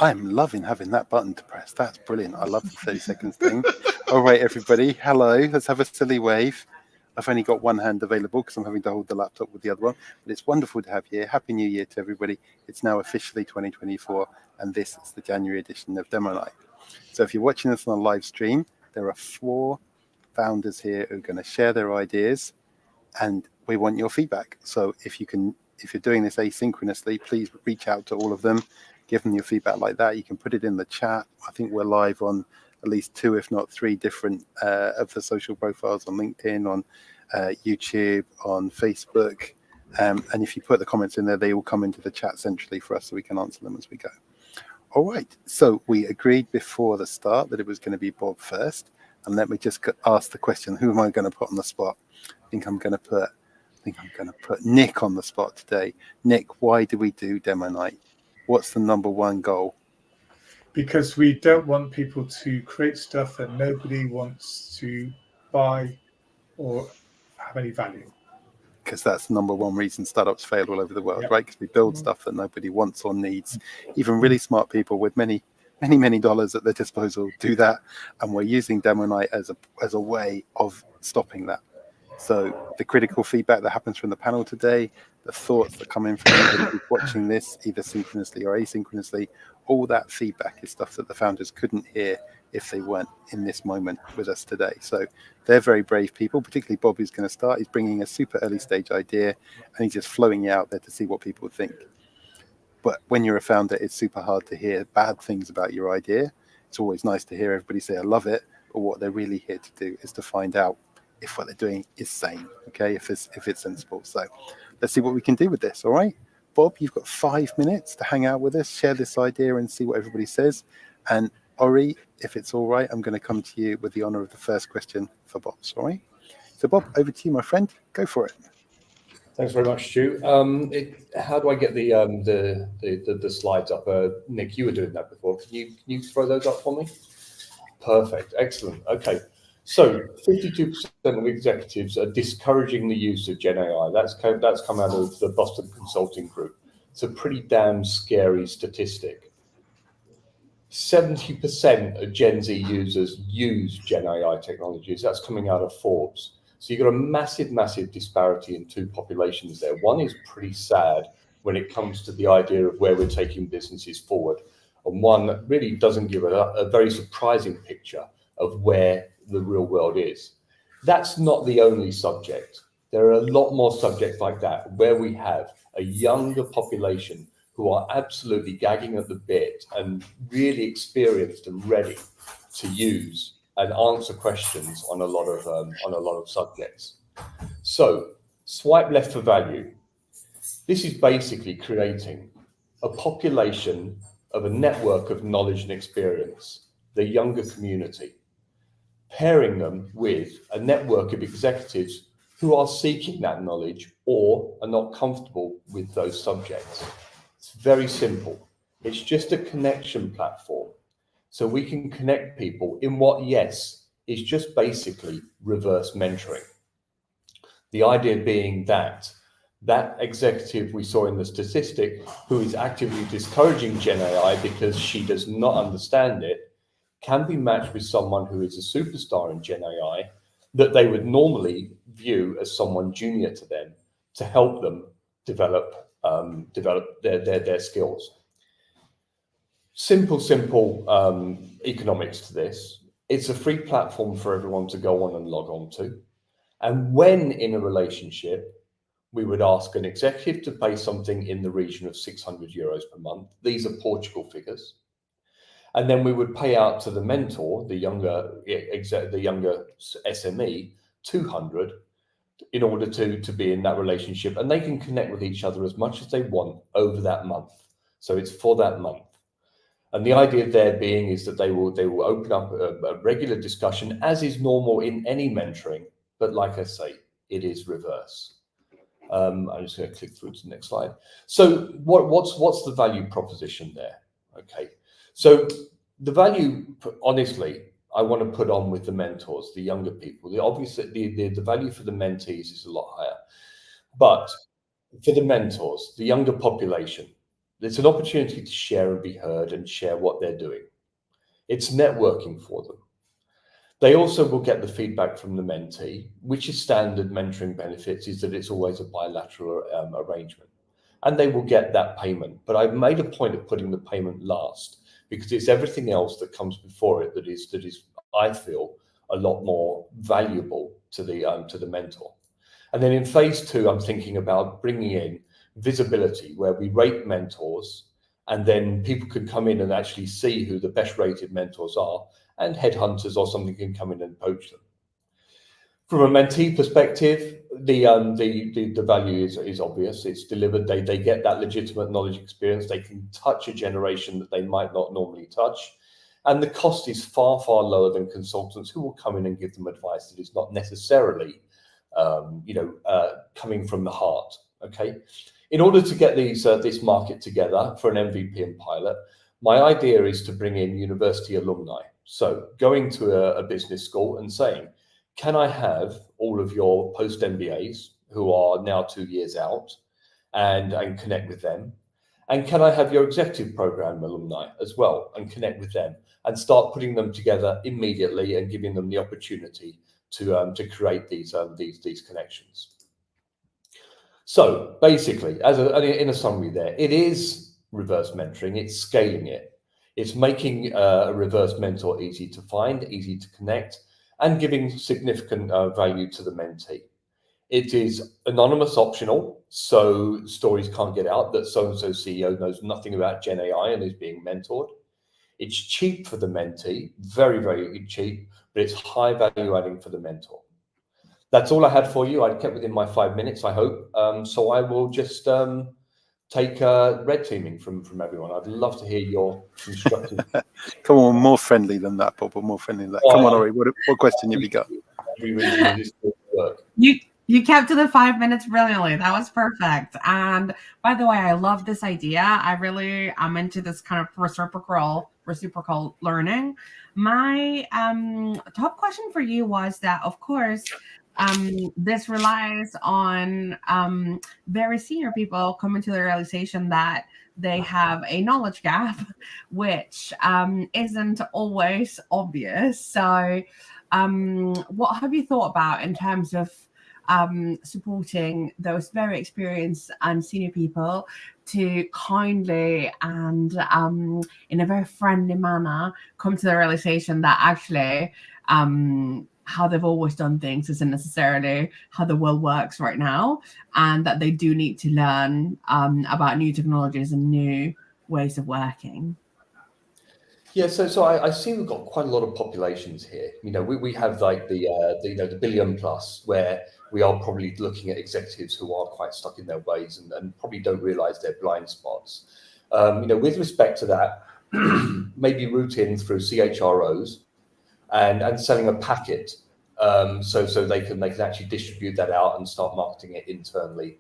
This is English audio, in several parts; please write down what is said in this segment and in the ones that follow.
I'm loving having that button to press. That's brilliant. I love the 30 seconds thing. All right, everybody. Hello. Let's have a silly wave. I've only got one hand available because I'm having to hold the laptop with the other one. But it's wonderful to have you here. Happy New Year to everybody. It's now officially 2024, and this is the January edition of Demo Night. So if you're watching this on a live stream, there are 4 founders here who are going to share their ideas, and we want your feedback. So if you're doing this asynchronously, please reach out to all of them, give them your feedback like that. You can put it in the chat. I think we're live on at least 2, if not 3 different of the social profiles on LinkedIn, on YouTube, on Facebook. And if you put the comments in there, they will come into the chat centrally for us so we can answer them as we go. All right. So we agreed before the start that it was going to be Bob first. And let me just ask the question, who am I going to put on the spot? I think I'm going to put Nick on the spot today. Nick, why do we do Demo Night? What's the number one goal? Because we don't want people to create stuff that nobody wants to buy or have any value. Because that's the number one reason startups fail all over the world, right? Because we build stuff that nobody wants or needs. Even really smart people with many dollars at their disposal do that, and we're using Demo Night as a way of stopping that. So the critical feedback that happens from the panel today, the thoughts that come in from anybody who's watching this, either synchronously or asynchronously, all that feedback is stuff that the founders couldn't hear if they weren't in this moment with us today. So they're very brave people, particularly Bob, who's going to start. He's bringing a super early stage idea, and he's just flowing you out there to see what people think. But when you're a founder, it's super hard to hear bad things about your idea. It's always nice to hear everybody say, I love it. But what they're really here to do is to find out if what they're doing is sane, okay, if it's sensible. So let's see what we can do with this, all right? Bob, you've got 5 minutes to hang out with us, share this idea and see what everybody says. And Ori, if it's all right, I'm going to come to you with the honor of the first question for Bob's, all right? So Bob, over to you, my friend. Go for it. Thanks very much, Stu. How do I get the slides up? Nick, you were doing that before. Can you throw those up for me? Perfect. Excellent. Okay. So 52% of executives are discouraging the use of Gen AI. That's come out of the Boston Consulting Group. It's a pretty damn scary statistic. 70% of Gen Z users use Gen AI technologies. That's coming out of Forbes. So you've got a massive disparity in 2 populations there. One is pretty sad when it comes to the idea of where we're taking businesses forward. And one really doesn't give a very surprising picture of where the real world is. That's not the only subject. There are a lot more subjects like that where we have a younger population who are absolutely gagging at the bit and really experienced and ready to use and answer questions on a lot of subjects. So swipe left for value. This is basically creating a population of a network of knowledge and experience, the younger community, pairing them with a network of executives who are seeking that knowledge or are not comfortable with those subjects. It's very simple. It's just a connection platform. So we can connect people in what, yes, is just basically reverse mentoring. The idea being that executive we saw in the statistic who is actively discouraging Gen AI because she does not understand it can be matched with someone who is a superstar in Gen AI that they would normally view as someone junior to them to help them develop their skills. Simple economics to this. It's a free platform for everyone to go on and log on to. And when in a relationship, we would ask an executive to pay something in the region of 600 euros per month. These are Portugal figures. And then we would pay out to the mentor, the younger SME, 200 in order to be in that relationship. And they can connect with each other as much as they want over that month. So it's for that month. And the idea there being is that they will open up a regular discussion, as is normal in any mentoring. But like I say, it is reverse. I'm just going to click through to the next slide. So what's the value proposition there? Okay. So the value, honestly, I want to put on with the mentors, the younger people. The value for the mentees is a lot higher. But for the mentors, the younger population, It's an opportunity to share and be heard and share what they're doing. It's networking for them. They also will get the feedback from the mentee, which is standard mentoring benefits, is that it's always a bilateral arrangement. And they will get that payment. But I've made a point of putting the payment last because it's everything else that comes before it that is, I feel, a lot more valuable to the mentor. And then in phase 2, I'm thinking about bringing in visibility, where we rate mentors, and then people can come in and actually see who the best rated mentors are, and headhunters or something can come in and poach them. From a mentee perspective, the value is obvious. It's delivered. They get that legitimate knowledge experience. They can touch a generation that they might not normally touch. And the cost is far, far lower than consultants who will come in and give them advice that is not necessarily, coming from the heart. Okay. In order to get this market together for an MVP and pilot, my idea is to bring in university alumni. So going to a business school and saying, can I have all of your post-MBAs who are now 2 years out and connect with them? And can I have your executive program alumni as well and connect with them and start putting them together immediately and giving them the opportunity to create these connections? So basically, in a summary there, it is reverse mentoring, it's scaling it. It's making a reverse mentor easy to find, easy to connect, and giving significant value to the mentee. It is anonymous optional, so stories can't get out that so-and-so CEO knows nothing about Gen AI and is being mentored. It's cheap for the mentee, very, very cheap, but it's high value adding for the mentor. That's all I had for you. I kept within my 5 minutes, I hope. So I will just take red teaming from everyone. I'd love to hear your constructive. Come on, more friendly than that, Bob, or more friendly than that. Come on, Ori, what question have you got? Every reason it is to work. You kept to the 5 minutes brilliantly. That was perfect. And by the way, I love this idea. I'm into this kind of reciprocal learning. My top question for you was that, of course, this relies on very senior people coming to the realization that they have a knowledge gap, which isn't always obvious. So what have you thought about in terms of supporting those very experienced and senior people to kindly and in a very friendly manner come to the realization that actually how they've always done things isn't necessarily how the world works right now, and that they do need to learn about new technologies and new ways of working? Yeah, so I see we've got quite a lot of populations here. We have like the billion plus, where we are probably looking at executives who are quite stuck in their ways and probably don't realize their blind spots. With respect to that, maybe route in through CHROs and selling a packet, so they can actually distribute that out and start marketing it internally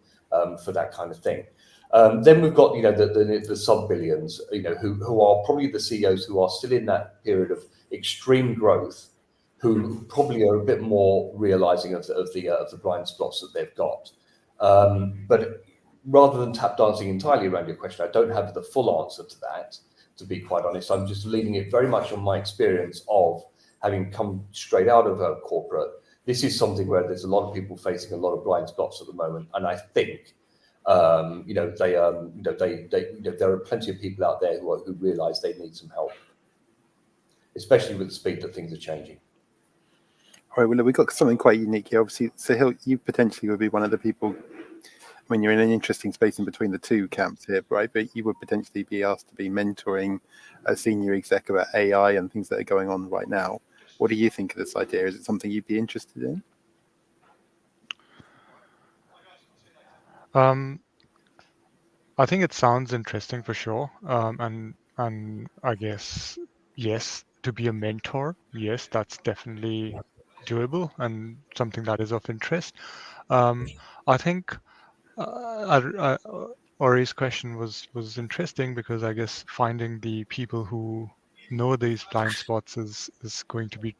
for that kind of thing. Then we've got the sub billions, who are probably the CEOs who are still in that period of extreme growth, who probably are a bit more realizing of the blind spots that they've got. But rather than tap dancing entirely around your question, I don't have the full answer to that, to be quite honest. I'm just leaning it very much on my experience of having come straight out of a corporate. This is something where there's a lot of people facing a lot of blind spots at the moment, and I think there are plenty of people out there who realize they need some help, especially with the speed that things are changing. All right, well, we've got something quite unique here. Obviously, Sahil, you potentially would be one of the people, when you're in an interesting space in between the two camps here, right? But you would potentially be asked to be mentoring a senior exec about AI and things that are going on right now. What do you think of this idea? Is it something you'd be interested in? I think it sounds interesting for sure. And I guess, yes, to be a mentor, yes, that's definitely doable and something that is of interest. I think Ori's question was interesting because I guess finding the people who know these blind spots is going to be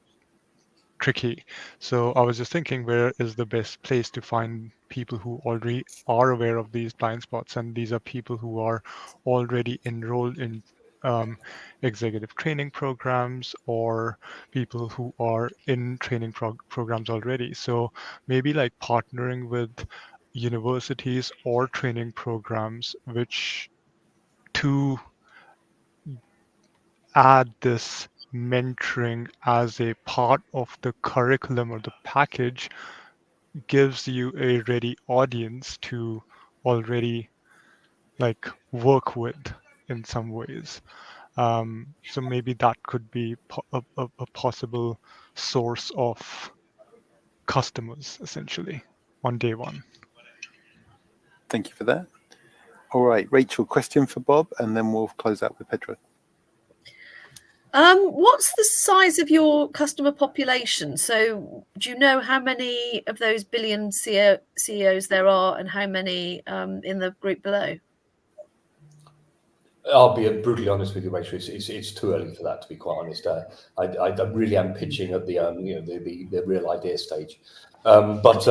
tricky. So I was just thinking, where is the best place to find people who already are aware of these blind spots? And these are people who are already enrolled in executive training programs, or people who are in training programs already. So maybe like partnering with universities or training programs, which to add this mentoring as a part of the curriculum or the package gives you a ready audience to already like work with in some ways. So maybe that could be a possible source of customers essentially on day one. Thank you for that. All right, Rachel, question for Bob, and then we'll close out with Pedro. What's the size of your customer population? So do you know how many of those billion CEOs there are, and how many in the group below? I'll be brutally honest with you, Rachel. It's too early for that, to be quite honest. I really am pitching at the the real idea stage, but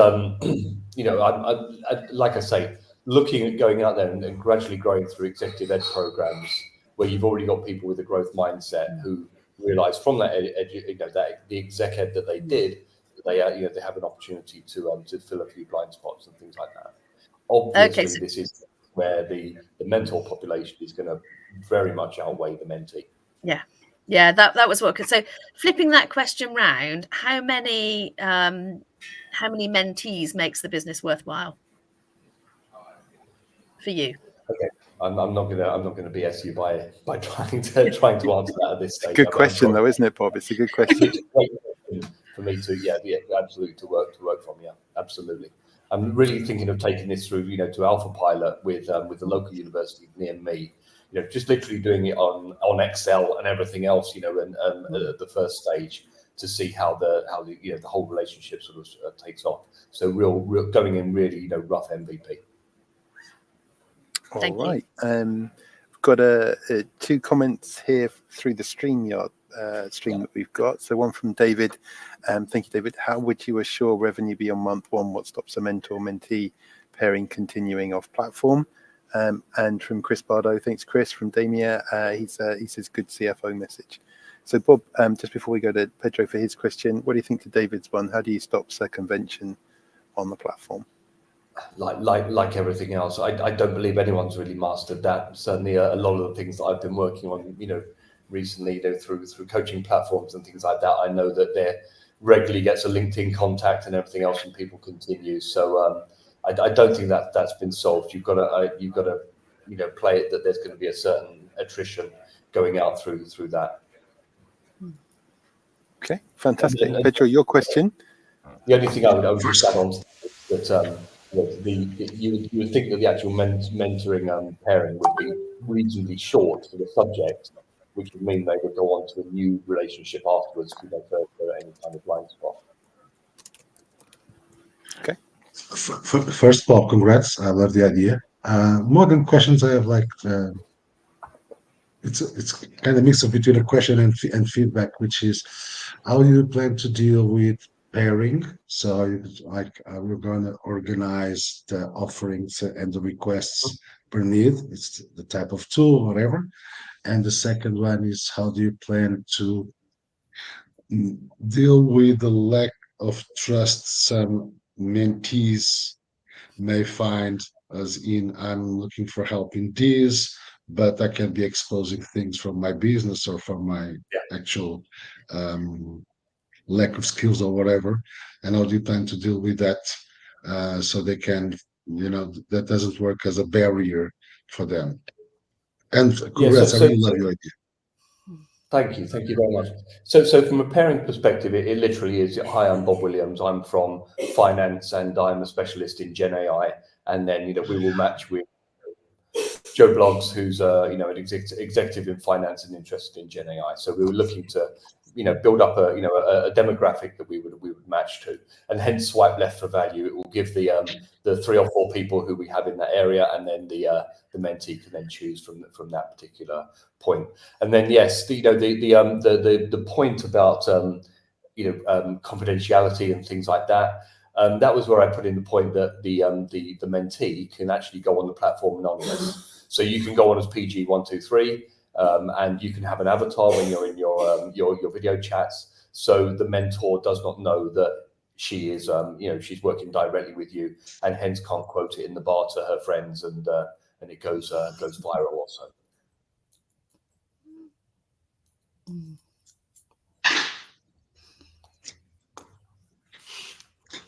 like I say, looking at going out there and gradually growing through executive ed programs where you've already got people with a growth mindset who realise from that that the exec ed that they did, they they have an opportunity to fill a few blind spots and things like that. Obviously, Okay, so this is where the mentor population is going to very much outweigh the mentee. yeah, that was what. So flipping that question round, how many mentees makes the business worthwhile for you? Okay, I'm not gonna BS you by trying to answer that at this stage. Good question, though, isn't it, Bob? It's a good question. It's a great question for me to absolutely to work from. Yeah, absolutely. I'm really thinking of taking this through, to alpha pilot with the local university near me. Just literally doing it on Excel and everything else, and at the first stage to see how the whole relationship sort of takes off. So real going in really, rough MVP. All Thank right. We've got two comments here through the StreamYard stream that we've got. So one from David. Thank you, David. How would you assure revenue beyond month one? What stops a mentor-mentee pairing continuing off platform? And from Chris Bardo, thanks, Chris, from Damia. He says good CFO message. So Bob, just before we go to Pedro for his question, what do you think to David's one? How do you stop circumvention on the platform? Like everything else, I don't believe anyone's really mastered that. Certainly, a lot of the things that I've been working on, recently, through coaching platforms and things like that, I know that there regularly gets a LinkedIn contact and everything else, and people continue. So I don't think that's been solved. You've got to play it that there's going to be a certain attrition going out through that. Okay, fantastic. Pedro, your question. The only thing I would just add on that you would think that the actual mentoring pairing would be reasonably short for the subject, which would mean they would go on to a new relationship afterwards to go further any kind of blind spot. Okay. First of all, congrats. I love the idea. More than questions, I have it's kind of mix of between a question and feedback, which is how do you plan to deal with pairing? So we're going to organize the offerings and the requests per need. It's the type of tool, whatever. And the second one is how do you plan to deal with the lack of trust some mentees may find, as in I'm looking for help in this, but I can be exposing things from my business or from my actual lack of skills or whatever. And how do you plan to deal with that so they can, that doesn't work as a barrier for them? And congrats, I really love your idea. Thank you very much. So from a pairing perspective, it literally is, hi, I'm Bob Williams, I'm from finance and I'm a specialist in Gen AI, and then we will match with Joe Bloggs, who's an executive in finance and interested in Gen AI. So we were looking to build up a demographic that we would match to, and hence swipe left for value. It will give the 3 or 4 people who we have in that area, and then the mentee can then choose from that particular point. And then yes, the point about confidentiality and things like that. That was where I put in the point that the mentee can actually go on the platform anonymous. So you can go on as PG123, and you can have an avatar when you're in your video chats. So the mentor does not know that she is, she's working directly with you, and hence can't quote it in the bar to her friends, and it goes viral also.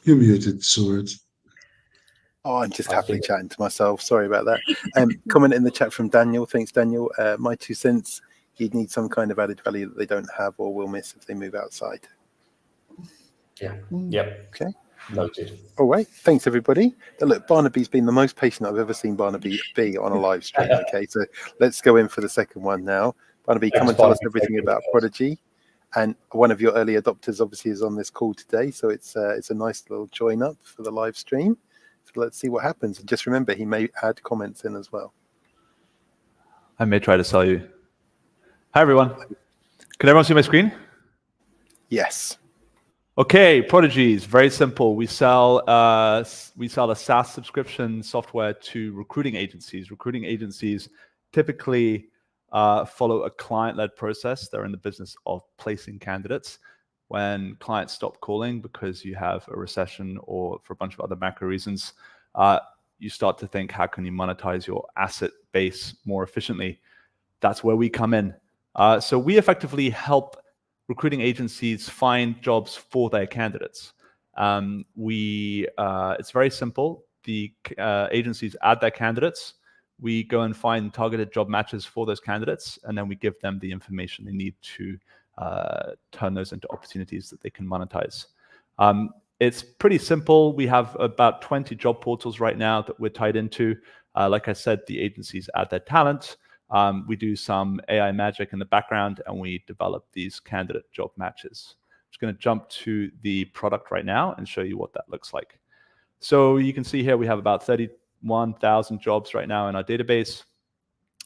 You muted, Sword. Oh, I'm just happily chatting to myself. Sorry about that. Comment in the chat from Daniel. Thanks, Daniel. My 2 cents, you'd need some kind of added value that they don't have or will miss if they move outside. Yeah. Yep. Okay. Noted. All right. Thanks, everybody. Now, look, Barnaby's been the most patient I've ever seen Barnaby be on a live stream. Okay, so let's go in for the second one now. Barnaby, come and tell us everything about Prodigy. And one of your early adopters obviously is on this call today, so it's a nice little join up for the live stream. So let's see what happens. And just remember, he may add comments in as well. I may try to sell you. Hi, everyone. Can everyone see my screen? Yes. Okay, Prodigy is very simple. We sell a SaaS subscription software to recruiting agencies. Recruiting agencies typically follow a client-led process. They're in the business of placing candidates. When clients stop calling because you have a recession or for a bunch of other macro reasons, you start to think, how can you monetize your asset base more efficiently? That's where we come in. So we effectively help recruiting agencies find jobs for their candidates. It's very simple. The agencies add their candidates. We go and find targeted job matches for those candidates, and then we give them the information they need to turn those into opportunities that they can monetize. It's pretty simple. We have about 20 job portals right now that we're tied into. Like I said, the agencies add their talent. We do some AI magic in the background, and we develop these candidate job matches. I'm just going to jump to the product right now and show you what that looks like. So you can see here we have about 31,000 jobs right now in our database,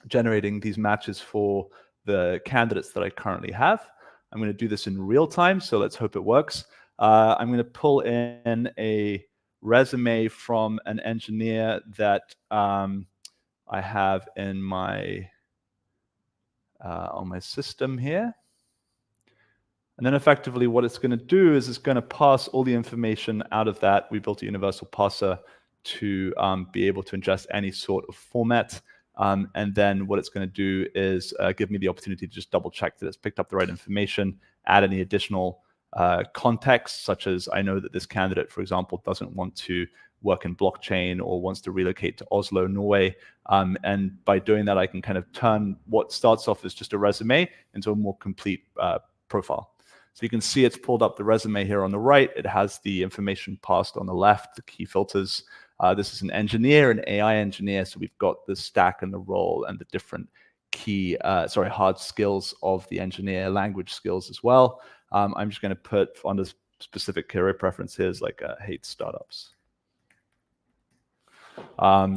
generating these matches for the candidates that I currently have. I'm going to do this in real time, so let's hope it works. I'm going to pull in a resume from an engineer that I have in my on my system here. And then effectively what it's going to do is it's going to pass all the information out of that. We built a universal parser to be able to ingest any sort of format. And then what it's going to do is give me the opportunity to just double check that it's picked up the right information, add any additional context, such as I know that this candidate, for example, doesn't want to work in blockchain or wants to relocate to Oslo, Norway. And by doing that, I can kind of turn what starts off as just a resume into a more complete profile. So you can see it's pulled up the resume here on the right. It has the information passed on the left, the key filters. This is an engineer, an AI engineer. So we've got the stack and the role and the different key, hard skills of the engineer, language skills as well. I'm just going to put on the specific career preferences like hate startups.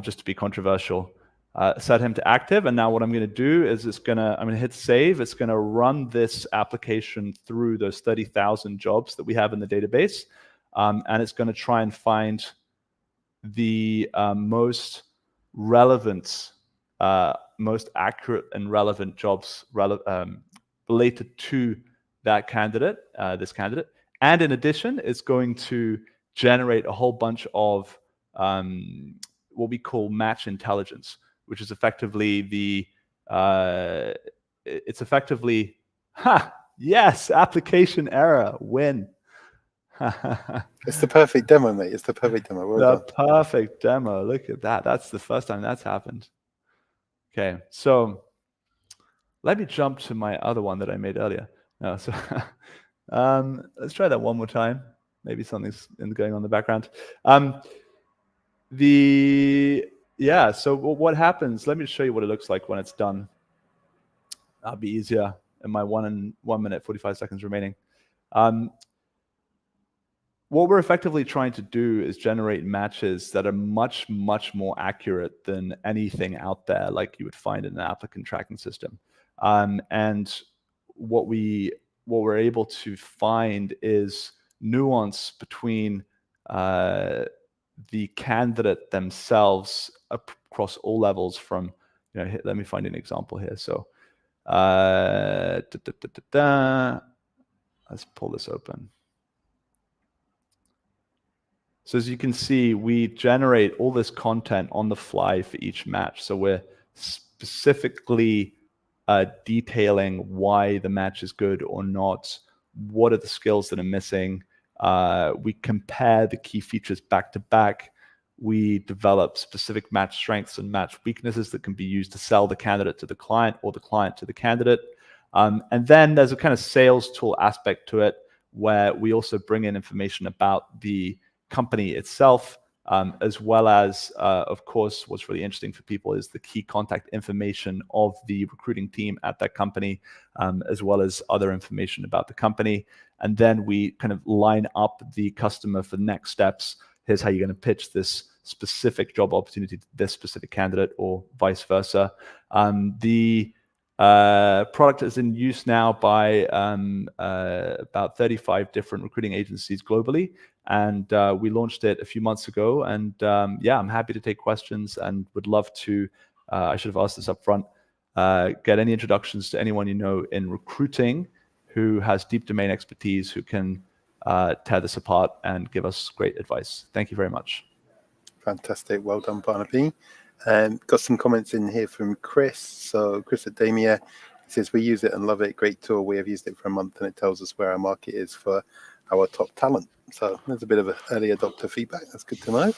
Just to be controversial. Set him to active, and now what I'm going to do is I'm going to hit save. It's going to run this application through those 30,000 jobs that we have in the database, and it's going to try and find the most relevant, most accurate and relevant jobs related to that candidate, this candidate. And in addition, it's going to generate a whole bunch of what we call match intelligence, which is effectively yes, application error, win. It's the perfect demo, mate. It's the perfect demo. Well done. Perfect demo. Look at that. That's the first time that's happened. Okay, so let me jump to my other one that I made earlier. No, so let's try that one more time. Maybe something's going on in the background. So what happens, let me show you what it looks like when it's done. That'll be easier in my 1 minute, 45 seconds remaining. What we're effectively trying to do is generate matches that are much, much more accurate than anything out there like you would find in an applicant tracking system. And what we what we're able to find is nuance between the candidate themselves across all levels. From, let me find an example here. So let's pull this open. So as you can see, we generate all this content on the fly for each match. So we're specifically detailing why the match is good or not. What are the skills that are missing? We compare the key features back to back. We develop specific match strengths and match weaknesses that can be used to sell the candidate to the client or the client to the candidate. And then there's a kind of sales tool aspect to it, where we also bring in information about the company itself, as well as, of course, what's really interesting for people is the key contact information of the recruiting team at that company, as well as other information about the company. And then we kind of line up the customer for next steps. Here's how you're going to pitch this specific job opportunity to this specific candidate, or vice versa. The product is in use now by about 35 different recruiting agencies globally. And we launched it a few months ago. And yeah, I'm happy to take questions and would love to, I should have asked this up front, get any introductions to anyone you know in recruiting who has deep domain expertise, who can tear this apart and give us great advice. Thank you very much. Fantastic. Well done, Barnaby. Got some comments in here from Chris. So Chris at Damia says, we use it and love it. Great tool. We have used it for a month and it tells us where our market is for our top talent. So there's a bit of early adopter feedback. That's good to know.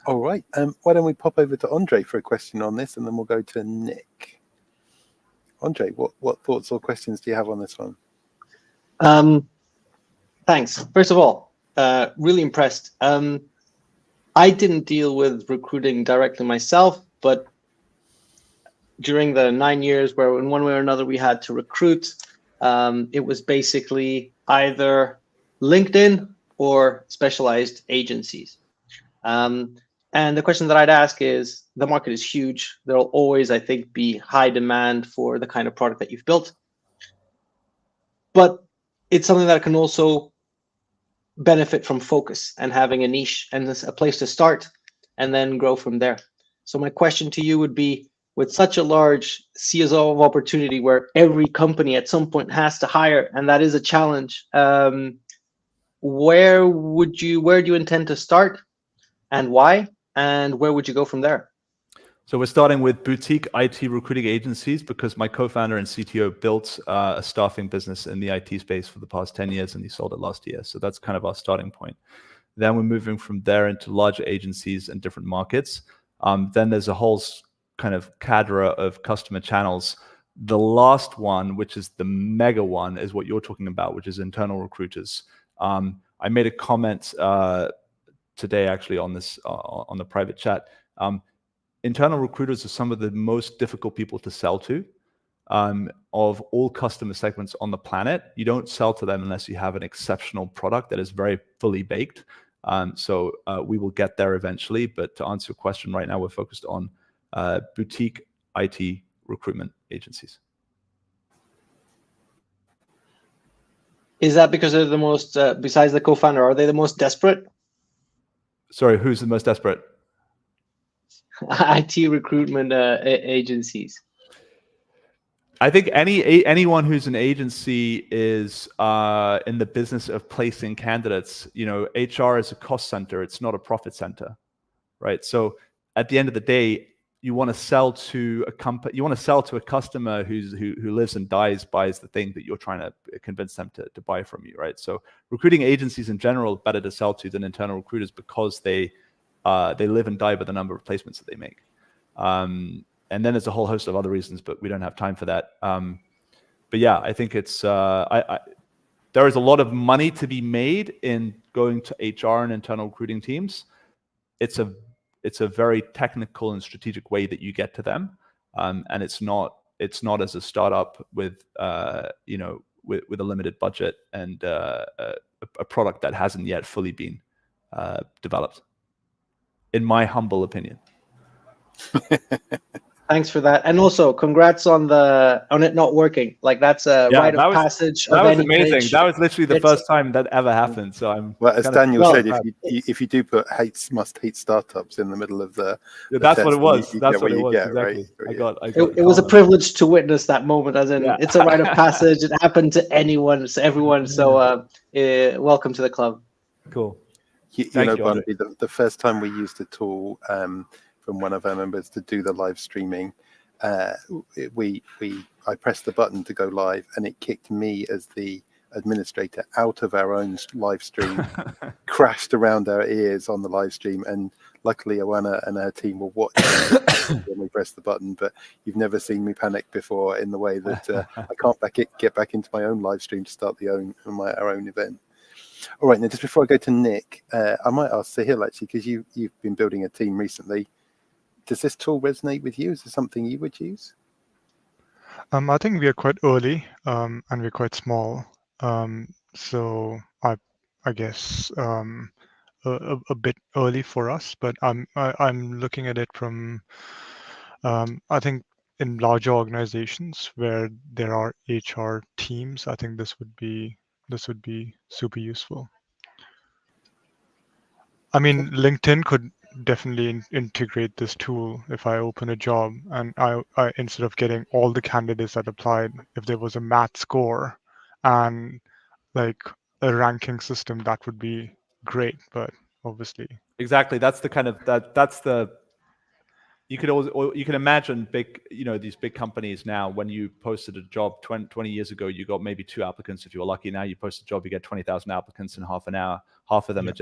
All right. Why don't we pop over to Andre for a question on this, and then we'll go to Nick. Andre, what thoughts or questions do you have on this one? Thanks. First of all, really impressed. I didn't deal with recruiting directly myself, but during the 9 years where in one way or another we had to recruit, it was basically either LinkedIn or specialized agencies. And the question that I'd ask is, the market is huge. There'll always, I think, be high demand for the kind of product that you've built. But it's something that can also benefit from focus and having a niche and a place to start and then grow from there. So my question to you would be, with such a large CSO of opportunity where every company at some point has to hire, and that is a challenge, where do you intend to start and why, and where would you go from there? So we're starting with boutique IT recruiting agencies because my co-founder and CTO built a staffing business in the IT space for the past 10 years and he sold it last year. So that's kind of our starting point. Then we're moving from there into larger agencies and different markets. Then there's a whole kind of cadre of customer channels. The last one, which is the mega one, is what you're talking about, which is internal recruiters. I made a comment today actually on this on the private chat. Internal recruiters are some of the most difficult people to sell to of all customer segments on the planet. You don't sell to them unless you have an exceptional product that is very fully baked. So we will get there eventually. But to answer your question, right now we're focused on boutique IT recruitment agencies. Is that because they're the most, besides the co-founder, are they the most desperate? Sorry, who's the most desperate? IT recruitment agencies. I think anyone who's an agency is in the business of placing candidates. You know, HR is a cost center; it's not a profit center, right? So at the end of the day, you want to sell to a company. You want to sell to a customer who lives and buys the thing that you're trying to convince them to buy from you, right? So recruiting agencies in general are better to sell to than internal recruiters because they live and die by the number of placements that they make. And then there's a whole host of other reasons, but we don't have time for that. But yeah, I think it's there is a lot of money to be made in going to HR and internal recruiting teams. It's a very technical and strategic way that you get to them, and it's not as a startup with with a limited budget and a product that hasn't yet fully been developed. In my humble opinion. Thanks for that, and also congrats on it not working. Like that's a rite of passage. That of was any amazing. pitch. That was literally the first time that ever happened. So I'm as kind Daniel of said, if you do put must hate startups in the middle of the that's test, what it was. you that's get what it you was. get, Exactly. right? It was a privilege to witness that moment, as in it's a rite of passage. It happened to anyone, everyone. So welcome to the club. Cool. You know, Barnaby, the first time we used a tool from one of our members to do the live streaming, I pressed the button to go live, and it kicked me as the administrator out of our own live stream, crashed around our ears on the live stream, and luckily Oana and her team were watching when we pressed the button. But you've never seen me panic before in the way that I can't get back into my own live stream to start our own event. All right, now just before I go to Nick, I might ask Sahil actually, because you've been building a team recently. Does this tool resonate with you? Is it something you would use? I think we are quite early, and we're quite small. So I guess a bit early for us, but I'm looking at it from I think in larger organizations where there are HR teams, I think this would be super useful. I mean, LinkedIn could definitely integrate this tool. If I open a job and I instead of getting all the candidates that applied, if there was a math score and like a ranking system, that would be great. But obviously, exactly. That's the kind of that's the. You can imagine these big companies now. When you posted a job 20 years ago, you got maybe 2 applicants if you were lucky. Now you post a job, you get 20,000 applicants in half an hour. Half of them are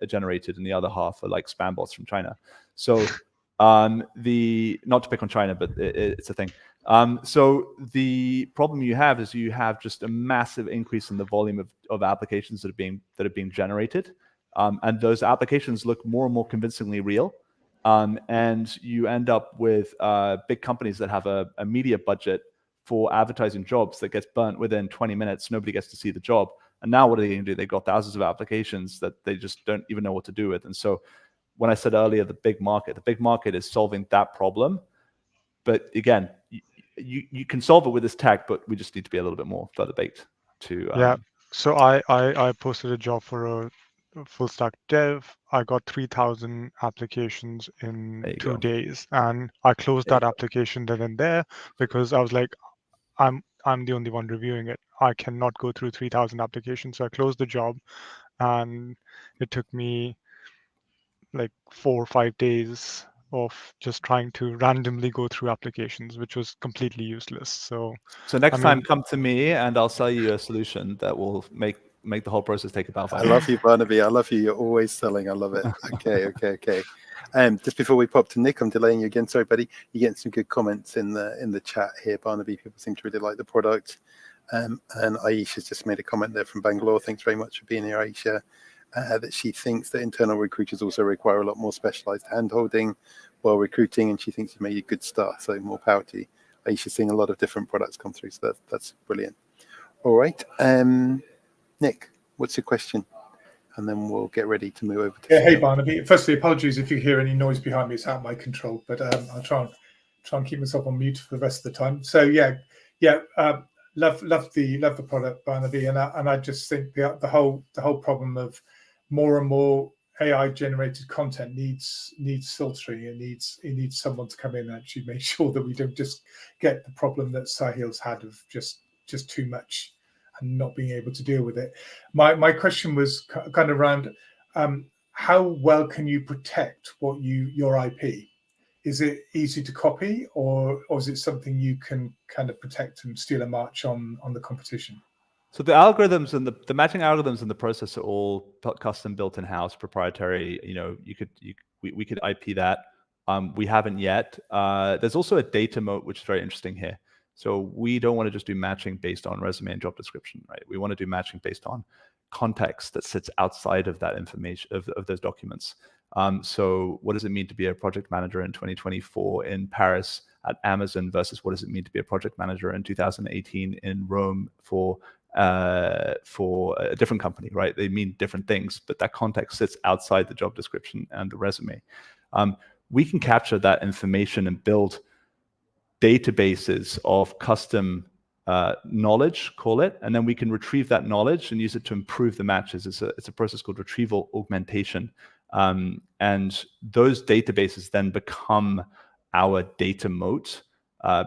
generated, and the other half are like spam bots from China. So not to pick on China, but it's a thing. So the problem you have is you have just a massive increase in the volume of applications that are being generated, and those applications look more and more convincingly real. And you end up with big companies that have a media budget for advertising jobs that gets burnt within 20 minutes. Nobody gets to see the job. And now what are they going to do? They've got thousands of applications that they just don't even know what to do with. And so when I said earlier, the big market is solving that problem. But again, you can solve it with this tech, but we just need to be a little bit more further baked to. So I posted a job for a full stack dev. I got 3,000 applications in 2 days, and I closed that application then and there because I was like, I'm the only one reviewing it. I cannot go through 3,000 applications. So I closed the job, and it took me like 4 or 5 days of just trying to randomly go through applications, which was completely useless. So next time, come to me and I'll sell you a solution that will make the whole process take about 5 minutes. I love you, Barnaby. I love you. You're always selling. I love it. Okay. Just before we pop to Nick, I'm delaying you again. Sorry, buddy. You're getting some good comments in the chat here, Barnaby. People seem to really like the product. And Aisha's just made a comment there from Bangalore. Thanks very much for being here, Aisha. That she thinks that internal recruiters also require a lot more specialized hand-holding while recruiting, and she thinks you made a good start. So more power to you. Aisha's seeing a lot of different products come through, so that's brilliant. All right. Nick, what's your question? And then we'll get ready to move over to hey Barnaby. Firstly, apologies if you hear any noise behind me. It's out of my control, but I'll try and keep myself on mute for the rest of the time. So love the product, Barnaby, and I just think the whole problem of more and more AI generated content needs filtering. It needs someone to come in and actually make sure that we don't just get the problem that Sahil's had of just too much and not being able to deal with it. My question was kind of around how well can you protect your IP? Is it easy to copy, or is it something you can kind of protect and steal a march on the competition? So the algorithms and the matching algorithms in the process are all custom built in-house, proprietary. We could IP that. We haven't yet. There's also a data moat, which is very interesting here. So we don't want to just do matching based on resume and job description, right? We want to do matching based on context that sits outside of that information, of those documents. So what does it mean to be a project manager in 2024 in Paris at Amazon versus what does it mean to be a project manager in 2018 in Rome for a different company, right? They mean different things, but that context sits outside the job description and the resume. We can capture that information and build databases of custom knowledge, call it, and then we can retrieve that knowledge and use it to improve the matches. It's a process called retrieval augmentation. And those databases then become our data moat,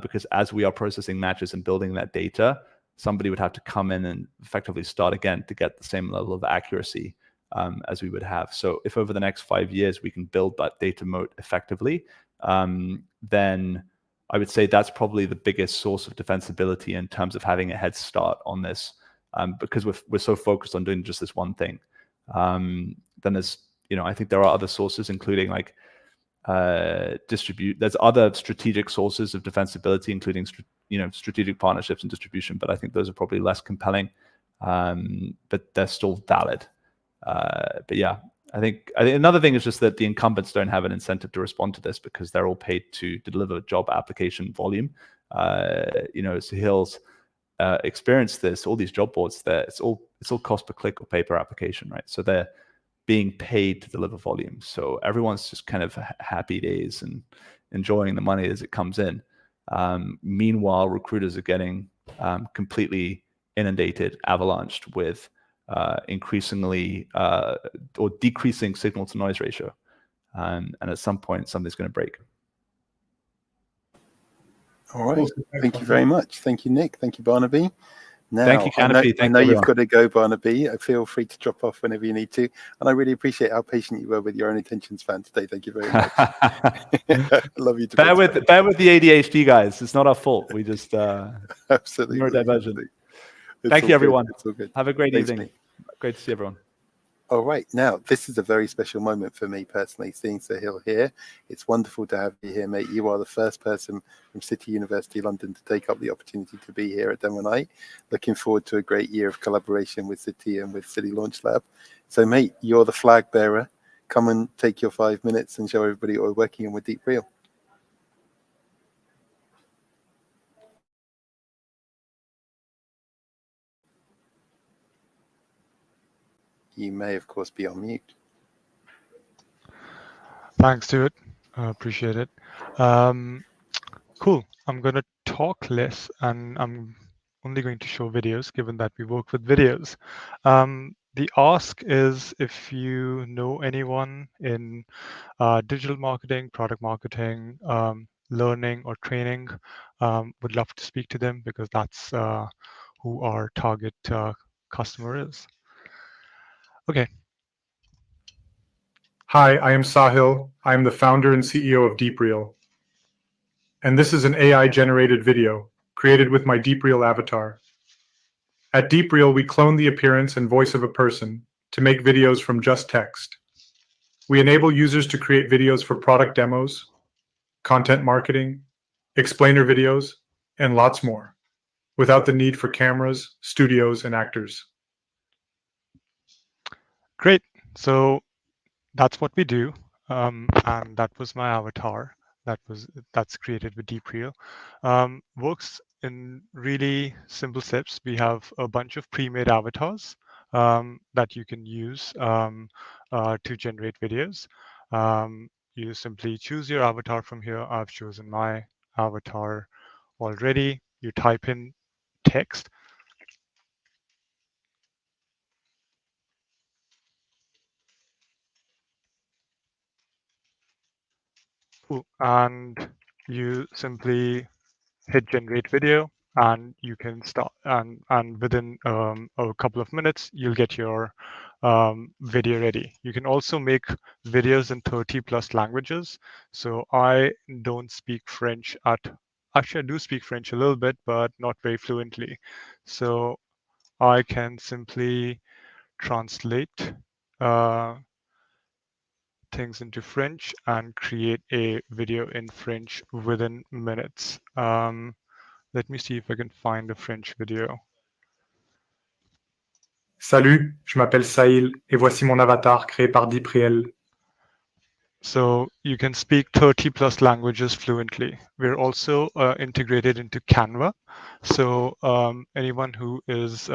because as we are processing matches and building that data, somebody would have to come in and effectively start again to get the same level of accuracy as we would have. So if over the next 5 years we can build that data moat effectively, then I would say that's probably the biggest source of defensibility in terms of having a head start on this, because we're so focused on doing just this one thing. Then there's, I think there are other sources, including like there's other strategic sources of defensibility, including strategic partnerships and distribution, but I think those are probably less compelling, but they're still valid. But yeah, I think another thing is just that the incumbents don't have an incentive to respond to this because they're all paid to deliver job application volume. Sahil's experienced this. All these job boards, it's all cost per click or pay per application, right? So they're being paid to deliver volume. So everyone's just kind of happy days and enjoying the money as it comes in. Meanwhile, recruiters are getting completely inundated, avalanched with increasingly or decreasing signal to noise ratio. And at some point, something's going to break. All right. Thank you very much. Thank you, Nick. Thank you, Barnaby. Now, thank you, Canopy. I know you've got to go, Barnaby. Feel free to drop off whenever you need to. And I really appreciate how patient you were with your own attention span today. Thank you very much. I love you. Bear with the ADHD guys. It's not our fault. We just absolutely neurodivergent. Thank you, everyone. It's all good. Have a great evening. Great to see everyone. All right. Now, this is a very special moment for me personally, seeing Sahil here. It's wonderful to have you here, mate. You are the first person from City University London to take up the opportunity to be here at DemoNight. Looking forward to a great year of collaboration with City and with City Launch Lab. So, mate, you're the flag bearer. Come and take your 5 minutes and show everybody what we're working on with DeepReel. You may, of course, be on mute. Thanks, Stuart. Appreciate it. Cool. I'm going to talk less, and I'm only going to show videos, given that we work with videos. The ask is if you know anyone in digital marketing, product marketing, learning or training, would love to speak to them because that's who our target customer is. Okay. Hi, I am Sahil. I am the founder and CEO of DeepReel. And this is an AI-generated video created with my DeepReel avatar. At DeepReel, we clone the appearance and voice of a person to make videos from just text. We enable users to create videos for product demos, content marketing, explainer videos, and lots more, without the need for cameras, studios, and actors. Great. So that's what we do, and that was my avatar. That's created with DeepReel. Works in really simple steps. We have a bunch of pre-made avatars that you can use to generate videos. You simply choose your avatar from here. I've chosen my avatar already. You type in text. And you simply hit generate video, and you can start, and within a couple of minutes you'll get your video ready. You can also make videos in 30+ languages. So I don't speak French actually I do speak French a little bit, but not very fluently. So I can simply translate things into French and create a video in French within minutes. Let me see if I can find a French video. Salut, je m'appelle Sahil et voici mon avatar créé par DeepReel. So you can speak 30+ languages fluently. We're also integrated into Canva. So anyone who is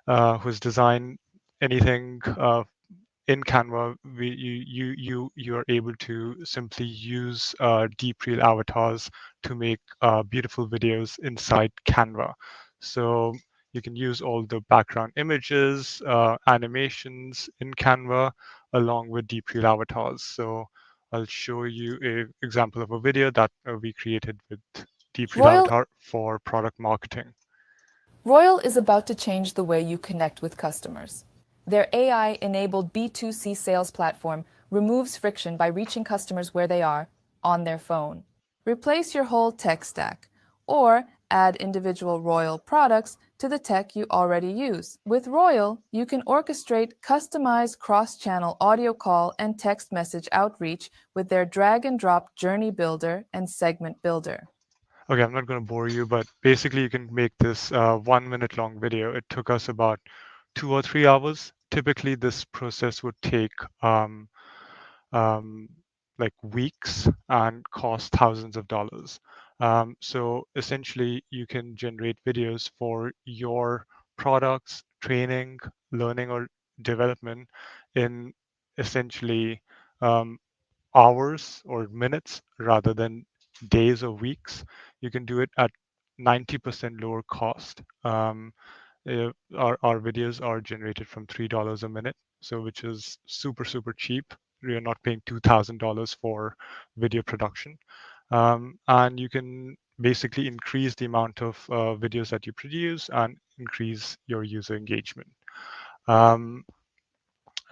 who's designed anything in Canva, you are able to simply use DeepReel avatars to make beautiful videos inside Canva. So you can use all the background images, animations in Canva along with DeepReel avatars. So I'll show you an example of a video that we created with DeepReel avatar for product marketing. Royal is about to change the way you connect with customers. Their AI-enabled B2C sales platform removes friction by reaching customers where they are, on their phone. Replace your whole tech stack, or add individual Royal products to the tech you already use. With Royal, you can orchestrate customized cross-channel audio call and text message outreach with their drag-and-drop Journey Builder and Segment Builder. Okay, I'm not going to bore you, but basically you can make this 1 minute long video. It took us about 2 or 3 hours. Typically, this process would take like weeks and cost thousands of dollars. So essentially, you can generate videos for your products, training, learning, or development in essentially hours or minutes rather than days or weeks. You can do it at 90% lower cost. Our videos are generated from $3 a minute, so which is super cheap. We are not paying $2,000 for video production, and you can basically increase the amount of videos that you produce and increase your user engagement. I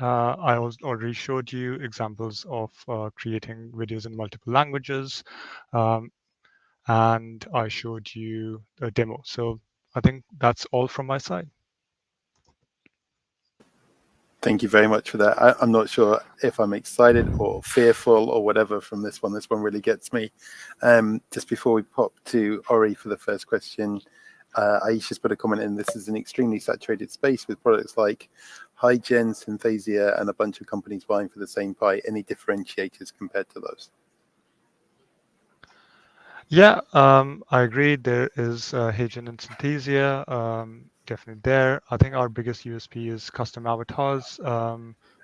already showed you examples of creating videos in multiple languages, and I showed you a demo. So I think that's all from my side. Thank you very much for that. I'm not sure if I'm excited or fearful or whatever from this one. This one really gets me. Just before we pop to Ori for the first question, Aisha's put a comment in. This is an extremely saturated space with products like HiGen, Synthesia, and a bunch of companies vying for the same pie. Any differentiators compared to those? Yeah, I agree. There is HiGen and Synthesia, definitely there. I think our biggest USP is custom avatars,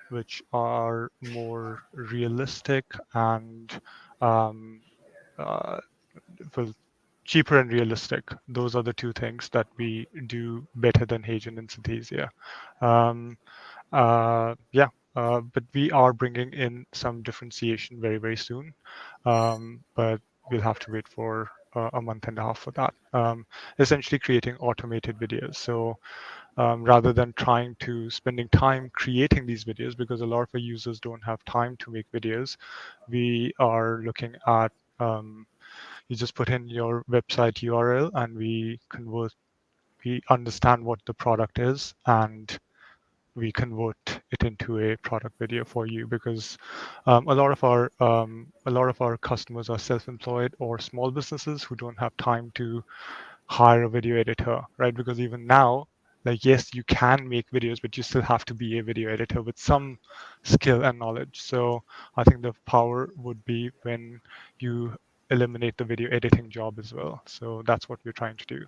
which are more realistic and well, cheaper and realistic. Those are the two things that we do better than HiGen and Synthesia. But we are bringing in some differentiation very soon. But we'll have to wait for a month and a half for that. Essentially creating automated videos. So rather than spending time creating these videos, because a lot of our users don't have time to make videos, we are looking at you just put in your website URL and we understand what the product is and we convert it into a product video for you, because a lot of our customers are self-employed or small businesses who don't have time to hire a video editor, right? Because even now, like, yes, you can make videos, but you still have to be a video editor with some skill and knowledge. So I think the power would be when you eliminate the video editing job as well. So that's what we're trying to do.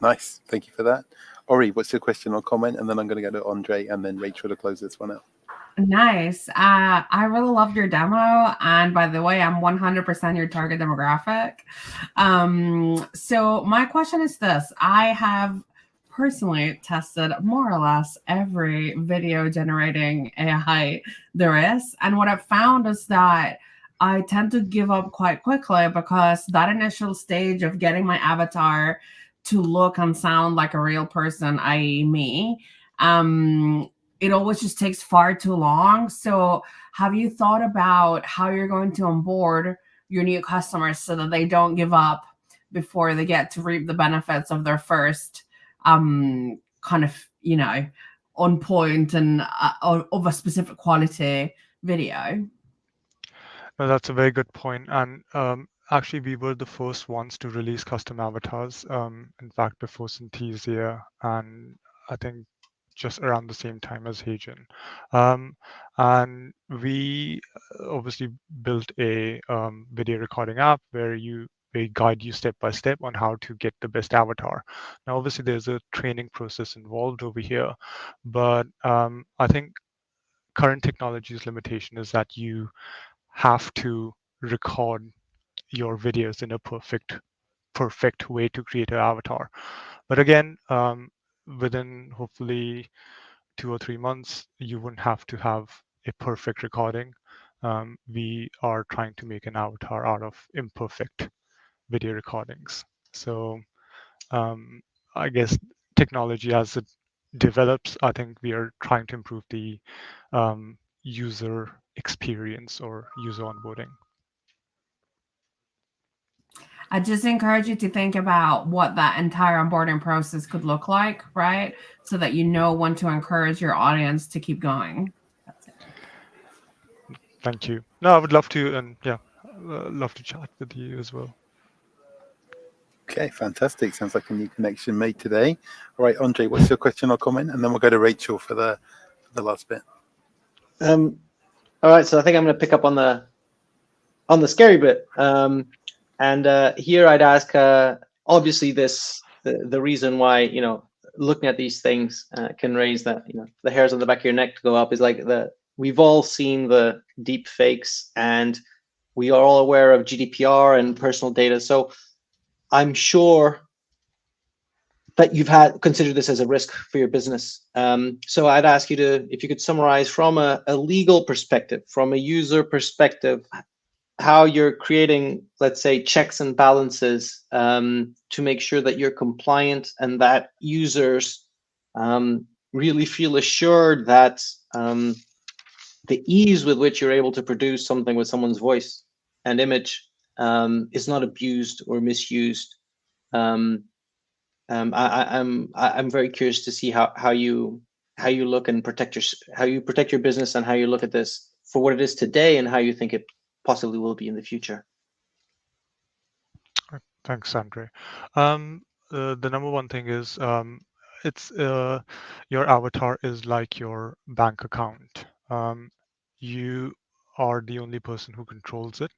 Nice. Thank you for that. Ori, what's your question or comment? And then I'm going to go to Andre and then Rachel to close this one out. Nice. I really loved your demo. And by the way, I'm 100% your target demographic. So my question is this. I have personally tested more or less every video generating AI there is. And what I've found is that I tend to give up quite quickly because that initial stage of getting my avatar to look and sound like a real person, i.e. me, it always just takes far too long. So have you thought about how you're going to onboard your new customers so that they don't give up before they get to reap the benefits of their first kind of, on point and of a specific quality video? No, that's a very good point. And actually, we were the first ones to release custom avatars. In fact, before Synthesia, and I think just around the same time as HiGen. And we obviously built a video recording app where they guide you step by step on how to get the best avatar. Now, obviously, there's a training process involved over here, but I think current technology's limitation is that you have to record your videos in a perfect way to create an avatar. But again, within hopefully 2 or 3 months, you wouldn't have to have a perfect recording. We are trying to make an avatar out of imperfect video recordings. So I guess technology as it develops, I think we are trying to improve the user experience or user onboarding. I just encourage you to think about what that entire onboarding process could look like, right? So that you know when to encourage your audience to keep going. That's it. Thank you. No, I would love to, and yeah, love to chat with you as well. Okay, fantastic. Sounds like a new connection made today. All right, Andre, what's your question or comment? And then we'll go to Rachel for the last bit. All right, so I think I'm going to pick up on the scary bit. Here I'd ask, obviously, the reason why looking at these things can raise that the hairs on the back of your neck to go up is like we've all seen the deep fakes, and we are all aware of GDPR and personal data. So I'm sure that you've considered this as a risk for your business. So I'd ask you if you could summarize from a legal perspective, from a user perspective, how you're creating, let's say, checks and balances to make sure that you're compliant and that users really feel assured that the ease with which you're able to produce something with someone's voice and image is not abused or misused. I'm very curious to see how you look and protect your business and how you look at this for what it is today and how you think it possibly will be in the future. Thanks, Andre. The number one thing is it's your avatar is like your bank account. You are the only person who controls it.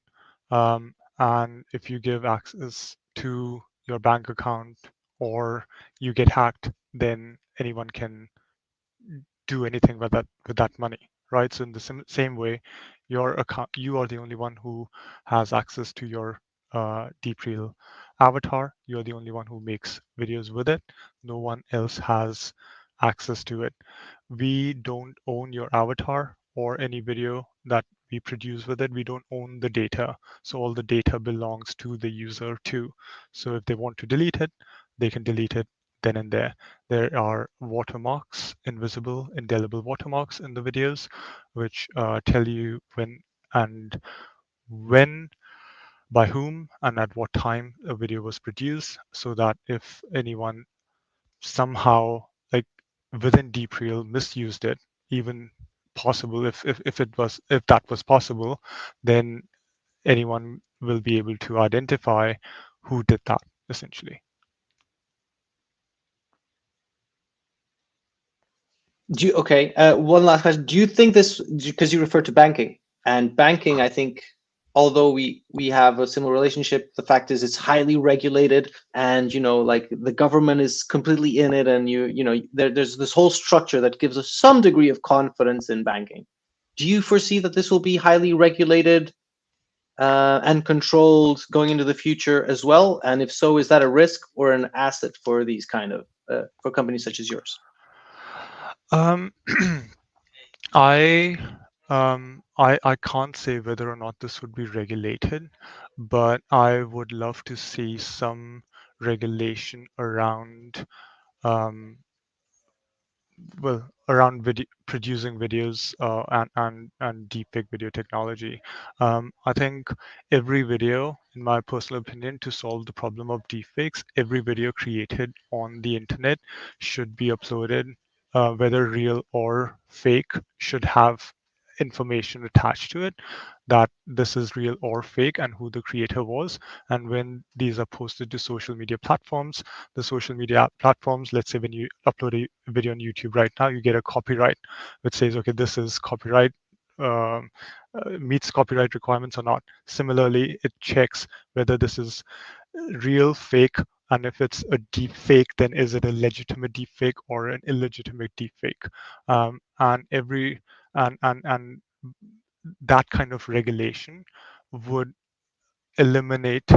And if you give access to your bank account or you get hacked, then anyone can do anything with that money, right? So in the same way, your account, you are the only one who has access to your DeepReel avatar. You're the only one who makes videos with it. No one else has access to it. We don't own your avatar or any video that we produce with it. We don't own the data. So all the data belongs to the user too. So if they want to delete it, they can delete it then and there. There are watermarks, invisible, indelible watermarks in the videos, which tell you when, by whom, and at what time a video was produced, so that if anyone somehow, like within DeepReel, misused it, even possible, if that was possible, then anyone will be able to identify who did that, essentially. One last question. Do you think this, because you refer to banking, and banking, I think, although we have a similar relationship, the fact is it's highly regulated, and like the government is completely in it, and there's this whole structure that gives us some degree of confidence in banking. Do you foresee that this will be highly regulated and controlled going into the future as well? And if so, is that a risk or an asset for these kind of for companies such as yours? I can't say whether or not this would be regulated, but I would love to see some regulation around producing videos and deepfake video technology. I think every video, in my personal opinion, to solve the problem of deepfakes, every video created on the internet should be uploaded, whether real or fake, should have information attached to it that this is real or fake and who the creator was. And when these are posted to social media platforms, the social media platforms, let's say when you upload a video on YouTube right now, you get a copyright which says, okay, this is copyright, meets copyright requirements or not. Similarly, it checks whether this is real, fake, and if it's a deep fake, then is it a legitimate deep fake or an illegitimate deep fake? And and that kind of regulation would eliminate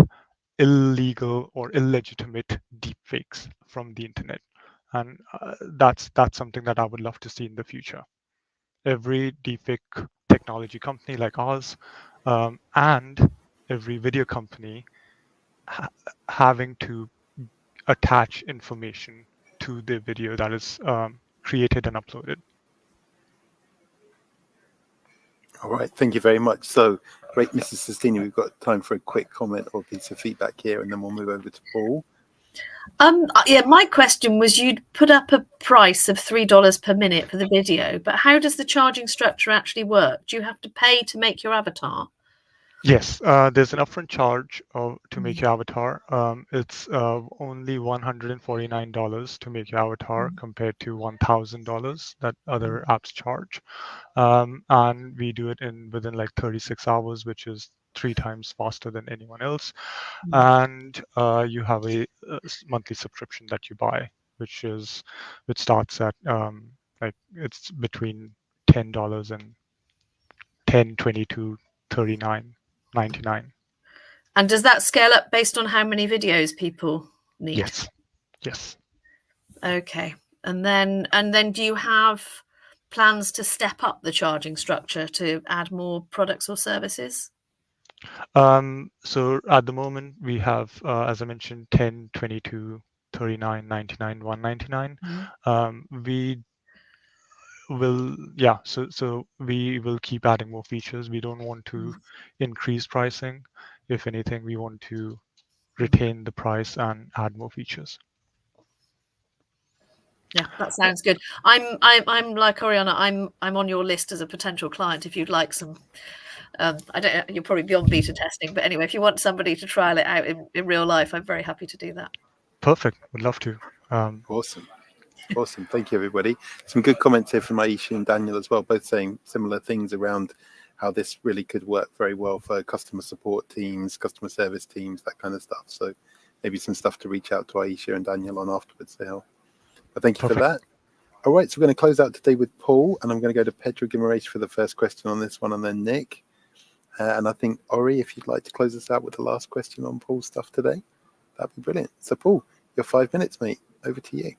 illegal or illegitimate deepfakes from the internet, and that's something that I would love to see in the future. Every deepfake technology company like ours, and every video company having to attach information to the video that is created and uploaded. All right, thank you very much. So, great, Mrs. Sestini, we've got time for a quick comment or piece of feedback here, and then we'll move over to Paul. Yeah, my question was, you'd put up a price of $3 per minute for the video, but how does the charging structure actually work? Do you have to pay to make your avatar? Yes, there's an upfront charge to make your avatar. It's only $149 to make your avatar compared to $1,000 that other apps charge. And we do it within like 36 hours, which is 3 times faster than anyone else. And you have a monthly subscription that you buy, which starts at like it's between $10 and $10, $22, $39.99. And does that scale up based on how many videos people need? Yes. Okay. And then do you have plans to step up the charging structure to add more products or services? So at the moment we have, as I mentioned, 10, 22, 39, 99, 199. We will, so we will keep adding more features. We don't want to increase pricing. If anything, we want to retain the price and add more features. Yeah, that sounds good. I'm like Oriana. I'm on your list as a potential client if you'd like some. I don't. You're probably beyond beta testing, but anyway, if you want somebody to trial it out in real life, I'm very happy to do that. Perfect. Would love to. Awesome. Thank you, everybody. Some good comments here from Aisha and Daniel as well, both saying similar things around how this really could work very well for customer support teams, customer service teams, that kind of stuff. So maybe some stuff to reach out to Aisha and Daniel on afterwards, Sahil. But thank you for that. All right, so we're going to close out today with Paul, and I'm going to go to Pedro Guimaraes for the first question on this one, and then Nick. And I think, Ori, if you'd like to close us out with the last question on Paul's stuff today, that'd be brilliant. So, Paul, your 5 minutes, mate. Over to you.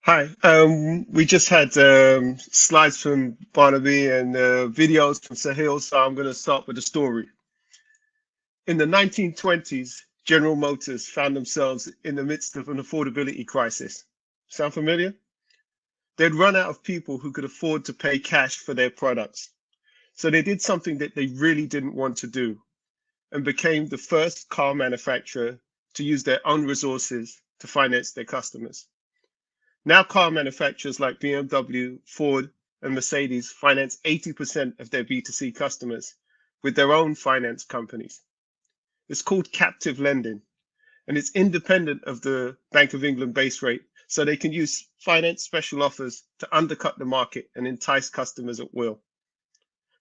Hi. We just had slides from Barnaby and videos from Sahil, so I'm going to start with a story. In the 1920s, General Motors found themselves in the midst of an affordability crisis. Sound familiar? They'd run out of people who could afford to pay cash for their products. So they did something that they really didn't want to do and became the first car manufacturer to use their own resources to finance their customers. Now car manufacturers like BMW, Ford, and Mercedes finance 80% of their B2C customers with their own finance companies. It's called captive lending, and it's independent of the Bank of England base rate, so they can use finance special offers to undercut the market and entice customers at will.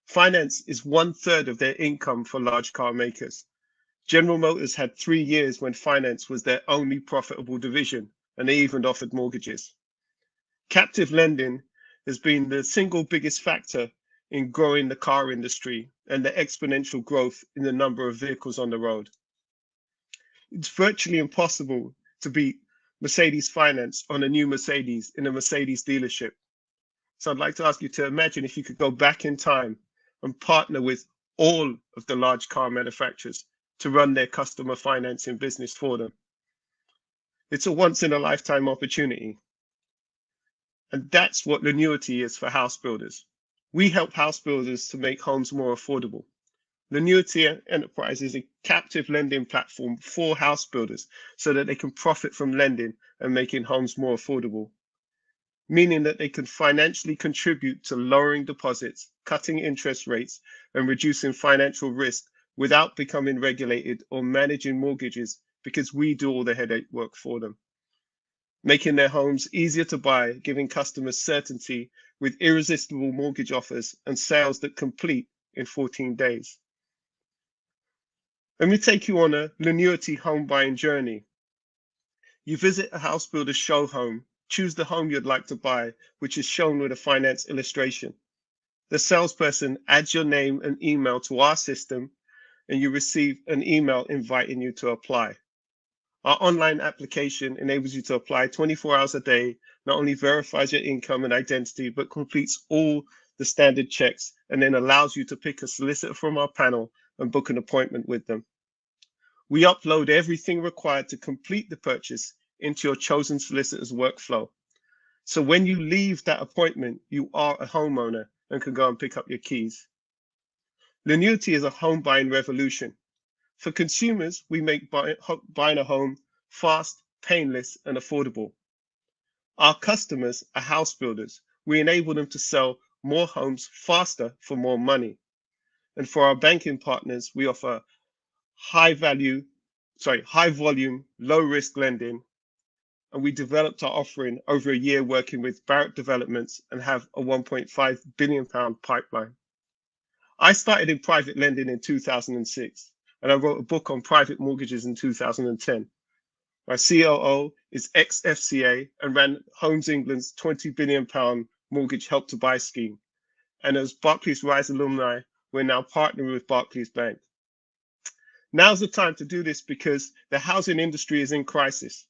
Finance is 1/3 of their income for large car makers. General Motors had 3 years when finance was their only profitable division, and they even offered mortgages. Captive lending has been the single biggest factor in growing the car industry and the exponential growth in the number of vehicles on the road. It's virtually impossible to beat Mercedes finance on a new Mercedes in a Mercedes dealership. So I'd like to ask you to imagine if you could go back in time and partner with all of the large car manufacturers to run their customer financing business for them. It's a once in a lifetime opportunity. And that's what Lenuity is for house builders. We help house builders to make homes more affordable. Lenuity Enterprise is a captive lending platform for house builders so that they can profit from lending and making homes more affordable, meaning that they can financially contribute to lowering deposits, cutting interest rates, and reducing financial risk without becoming regulated or managing mortgages, because we do all the headache work for them, making their homes easier to buy, giving customers certainty with irresistible mortgage offers and sales that complete in 14 days. Let me take you on a Lenuity home buying journey. You visit a house builder's show home, choose the home you'd like to buy, which is shown with a finance illustration. The salesperson adds your name and email to our system, and you receive an email inviting you to apply. Our online application enables you to apply 24 hours a day, not only verifies your income and identity, but completes all the standard checks, and then allows you to pick a solicitor from our panel and book an appointment with them. We upload everything required to complete the purchase into your chosen solicitor's workflow. So when you leave that appointment, you are a homeowner and can go and pick up your keys. Lenuity is a home buying revolution. For consumers, we make buying a home fast, painless, and affordable. Our customers are house builders. We enable them to sell more homes faster for more money. And for our banking partners, we offer high volume, low risk lending. And we developed our offering over a year working with Barratt Developments and have a £1.5 billion pipeline. I started in private lending in 2006, and I wrote a book on private mortgages in 2010. My COO is ex-FCA and ran Homes England's £20 billion mortgage Help to Buy scheme. And as Barclays Rise alumni, we're now partnering with Barclays Bank. Now's the time to do this because the housing industry is in crisis.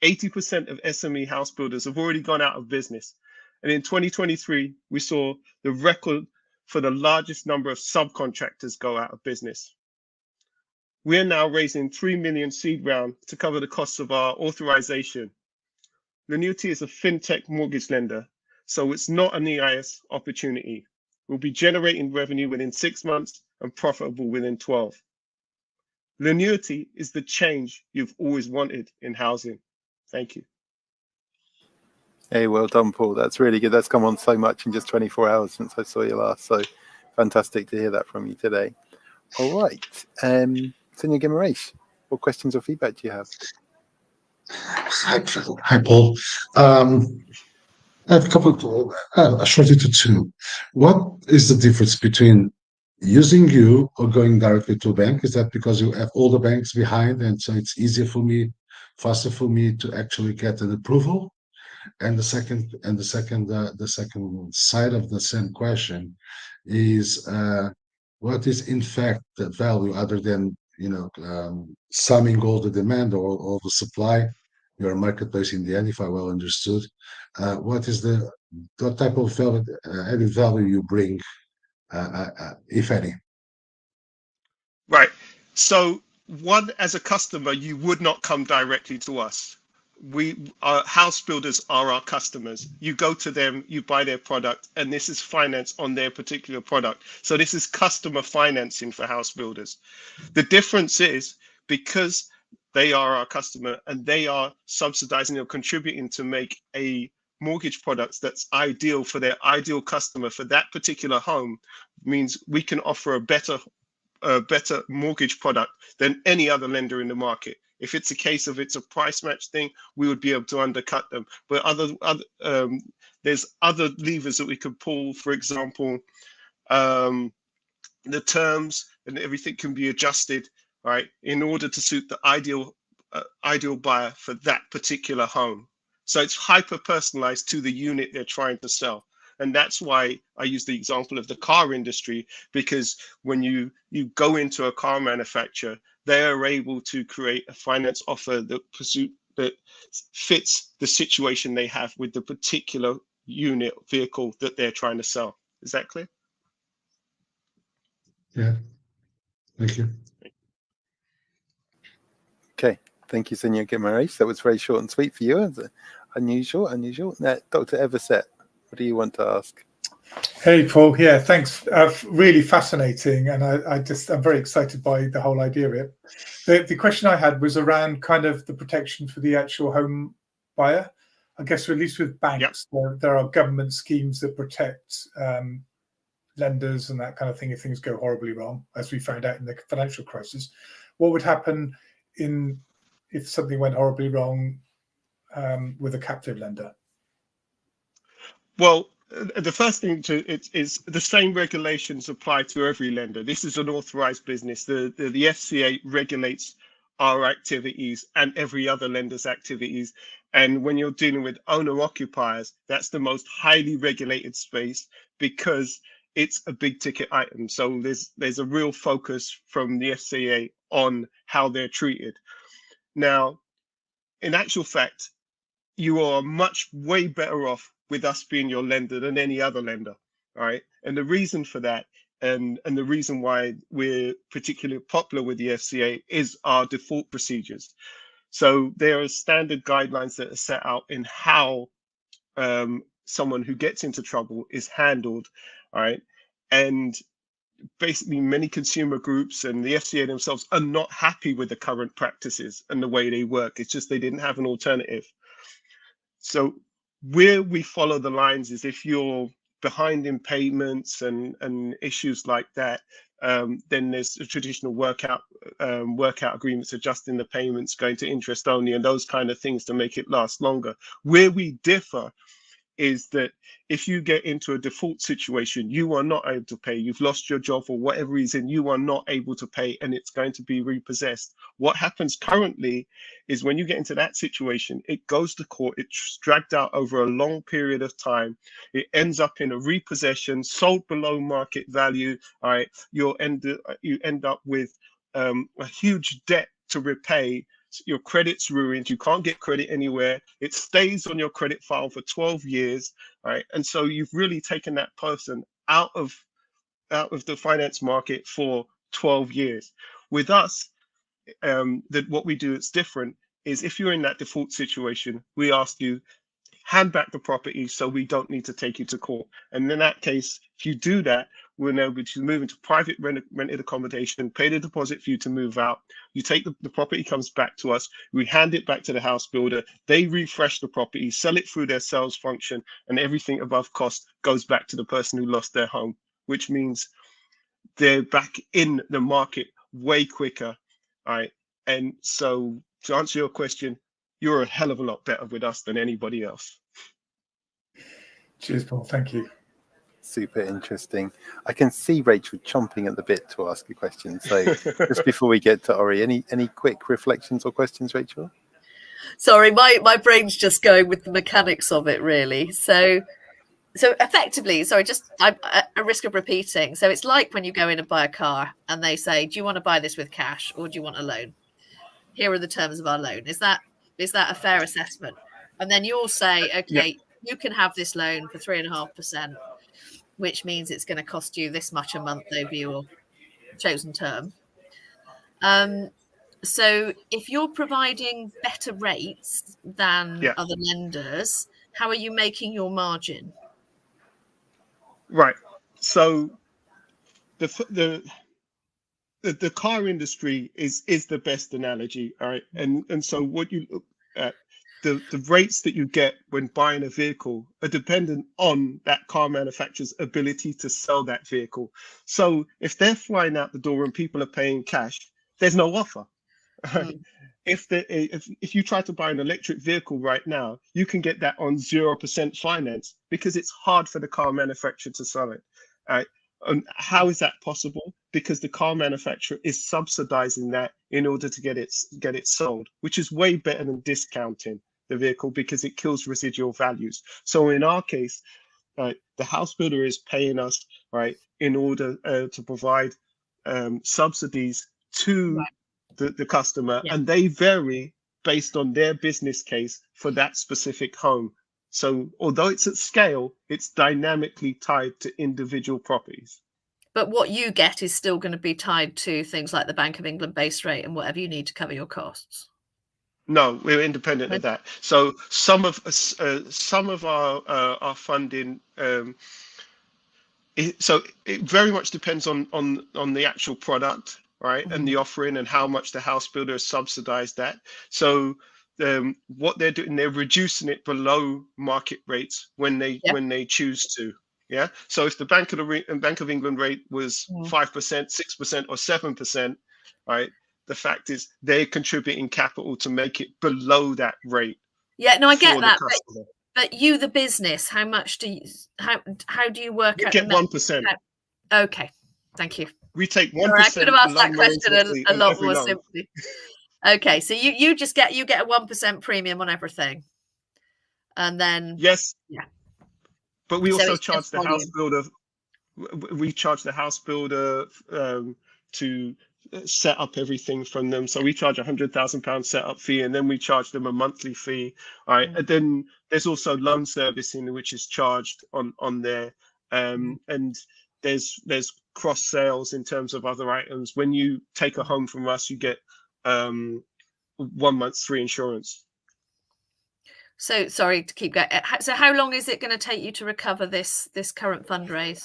80% of SME house builders have already gone out of business. And in 2023, we saw the record for the largest number of subcontractors go out of business. We are now raising 3 million seed round to cover the costs of our authorization. Lenuity is a fintech mortgage lender, so it's not an EIS opportunity. We'll be generating revenue within 6 months and profitable within 12. Lenuity is the change you've always wanted in housing. Thank you. Hey, well done, Paul. That's really good. That's come on so much in just 24 hours since I saw you last. So fantastic to hear that from you today. All right. Senior Gimaresh, what questions or feedback do you have? Hi, Paul. I have a couple of, short into two. What is the difference between using you or going directly to a bank? Is that because you have all the banks behind, and so it's easier for me, faster for me to actually get an approval? And the second side of the same question is, what is in fact the value other than summing all the demand or all the supply? You're a marketplace in the end, if I well understood. What type of value, added value you bring, if any? Right. So one, as a customer, you would not come directly to us. Our house builders are our customers. You go to them, you buy their product, and this is finance on their particular product. So this is customer financing for house builders. The difference is because they are our customer and they are subsidizing or contributing to make a mortgage product that's ideal for their ideal customer for that particular home, means we can offer a better mortgage product than any other lender in the market. If it's a case of it's a price match thing, we would be able to undercut them. But there's other levers that we could pull. For example, the terms and everything can be adjusted, right, in order to suit the ideal buyer for that particular home. So it's hyper personalized to the unit they're trying to sell. And that's why I use the example of the car industry, because when you go into a car manufacturer, they are able to create a finance offer that fits the situation they have with the particular unit vehicle that they're trying to sell. Is that clear? Yeah. Thank you. Okay. Thank you, Senior Gimaresh. That was very short and sweet for you. Unusual. Now, Dr. Eversett, what do you want to ask? Hey, Paul. Yeah, thanks. Really fascinating. And I'm very excited by the whole idea of it. The question I had was around kind of the protection for the actual home buyer. I guess, at least with banks, there are government schemes that protect lenders and that kind of thing if things go horribly wrong, as we found out in the financial crisis. What would happen if something went horribly wrong with a captive lender? Well, the first thing is the same regulations apply to every lender. This is an authorized business. The FCA regulates our activities and every other lender's activities. And when you're dealing with owner occupiers, that's the most highly regulated space because it's a big ticket item. So there's a real focus from the FCA on how they're treated. Now, in actual fact, you are way better off with us being your lender than any other lender. All right. And the reason for that, and the reason why we're particularly popular with the FCA, is our default procedures. So there are standard guidelines that are set out in how someone who gets into trouble is handled. All right. And basically many consumer groups and the FCA themselves are not happy with the current practices and the way they work. It's just they didn't have an alternative. So where we follow the lines is if you're behind in payments and issues like that, then there's a traditional workout agreements, adjusting the payments, going to interest only, and those kind of things to make it last longer. Where we differ is that if you get into a default situation, you are not able to pay, you've lost your job for whatever reason, you are not able to pay, and it's going to be repossessed. What happens currently is when you get into that situation, it goes to court, it's dragged out over a long period of time, it ends up in a repossession, sold below market value. All right, you end up with a huge debt to repay. Your credit's ruined, you can't get credit anywhere, it stays on your credit file for 12 years, right? And so you've really taken that person out of the finance market for 12 years. With us, what we do that's different is if you're in that default situation, we ask you, hand back the property so we don't need to take you to court. And in that case, if you do that, we're able to move into private rented accommodation, pay the deposit for you to move out. You take the property comes back to us, we hand it back to the house builder, they refresh the property, sell it through their sales function, and everything above cost goes back to the person who lost their home, which means they're back in the market way quicker. All right. And so to answer your question, you're a hell of a lot better with us than anybody else. Cheers, Paul. Thank you. Super interesting. I can see Rachel chomping at the bit to ask a question. So just before we get to Ori, any quick reflections or questions, Rachel? Sorry, my brain's just going with the mechanics of it, really. So effectively, sorry, just at a risk of repeating. So it's like when you go in and buy a car and they say, do you want to buy this with cash or do you want a loan? Here are the terms of our loan. Is that a fair assessment? And then you'll say, okay, you can have this loan for 3.5%, which means it's going to cost you this much a month over your chosen term. So if you're providing better rates than other lenders, how are you making your margin? Right. So the car industry is the best analogy. All right. And so what you look at, the rates that you get when buying a vehicle are dependent on that car manufacturer's ability to sell that vehicle. So if they're flying out the door and people are paying cash, there's no offer. Mm. If you try to buy an electric vehicle right now, you can get that on 0% finance because it's hard for the car manufacturer to sell it. And how is that possible? Because the car manufacturer is subsidizing that in order to get it sold, which is way better than discounting the vehicle because it kills residual values. So in our case, the house builder is paying us in order to provide subsidies to the customer, and they vary based on their business case for that specific home. So although it's at scale, it's dynamically tied to individual properties. But what you get is still going to be tied to things like the Bank of England base rate and whatever you need to cover your costs. No, we're independent of that. So some of our funding, so it very much depends on the actual product, right, and the offering and how much the house builder has subsidized that. So what they're doing, they're reducing it below market rates when they choose to. Yeah. So if the Bank of England rate was 5%, 6%, or 7%, right, the fact is they're contributing capital to make it below that rate. Yeah. No, I get that. But you, the business, how much do you? How do you work out? You get 1%. Okay. Thank you. We take 1%. I could have asked that question a lot more simply. Okay, so you get a 1% premium on everything, and then Yes. Yeah. But we So also it's charge just the house volume. builder. We charge the house builder to set up everything from them. So we charge £100,000 setup fee, and then we charge them a monthly fee. All right. And then there's also loan servicing, which is charged on there. And there's cross sales in terms of other items. When you take a home from us, you get 1 month's free insurance. So sorry to keep going. So how long is it going to take you to recover this current fundraise?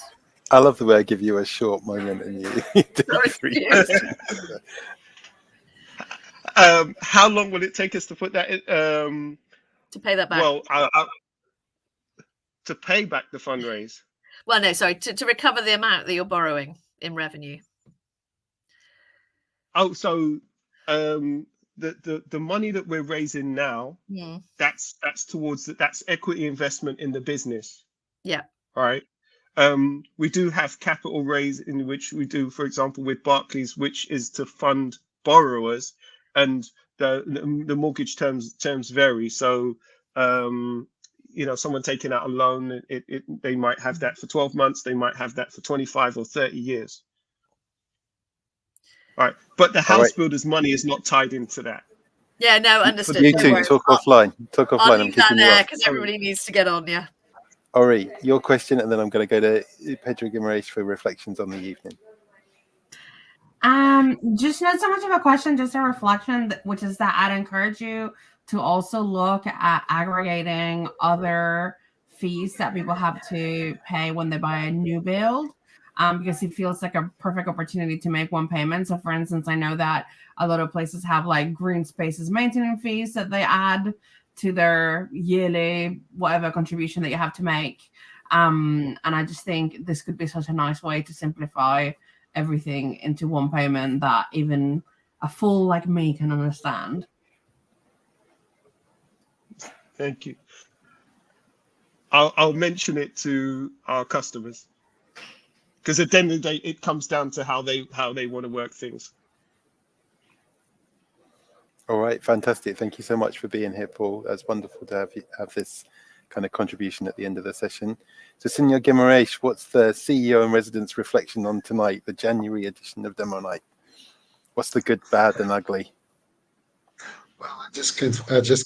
I love the way I give you a short moment and you do Sorry, 3 excuse. questions. How long will it take us to put that in? To pay that back? Well, to pay back the fundraise. Well, no, sorry, to recover the amount that you're borrowing in revenue. Oh, so the money that we're raising now, that's towards that's equity investment in the business. Yeah. All right. We do have capital raise in which we do, for example, with Barclays, which is to fund borrowers, and the mortgage terms vary. So, someone taking out a loan, they might have that for 12 months, they might have that for 25 or 30 years. All right, but the house builder's money is not tied into that. Yeah, no, understood. You two talk offline. Talk offline. I'll I'm leave that keeping you there up. because everybody needs to get on. Yeah. Ori, your question, and then I'm going to go to Pedro Guimaraes for reflections on the evening. Just not so much of a question, just a reflection, which is that I'd encourage you to also look at aggregating other fees that people have to pay when they buy a new build, because it feels like a perfect opportunity to make one payment. So, for instance, I know that a lot of places have like green spaces maintenance fees that they add to their yearly whatever contribution that you have to make. And I just think this could be such a nice way to simplify everything into one payment that even a fool like me can understand. Thank you. I'll mention it to our customers, because at the end of the day, it comes down to how they want to work things. All right, fantastic. Thank you so much for being here, Paul. It's wonderful to have this kind of contribution at the end of the session. So, Senor Guimaraes, what's the CEO in residence reflection on tonight, the January edition of Demo Night? What's the good, bad, and ugly? Well, I just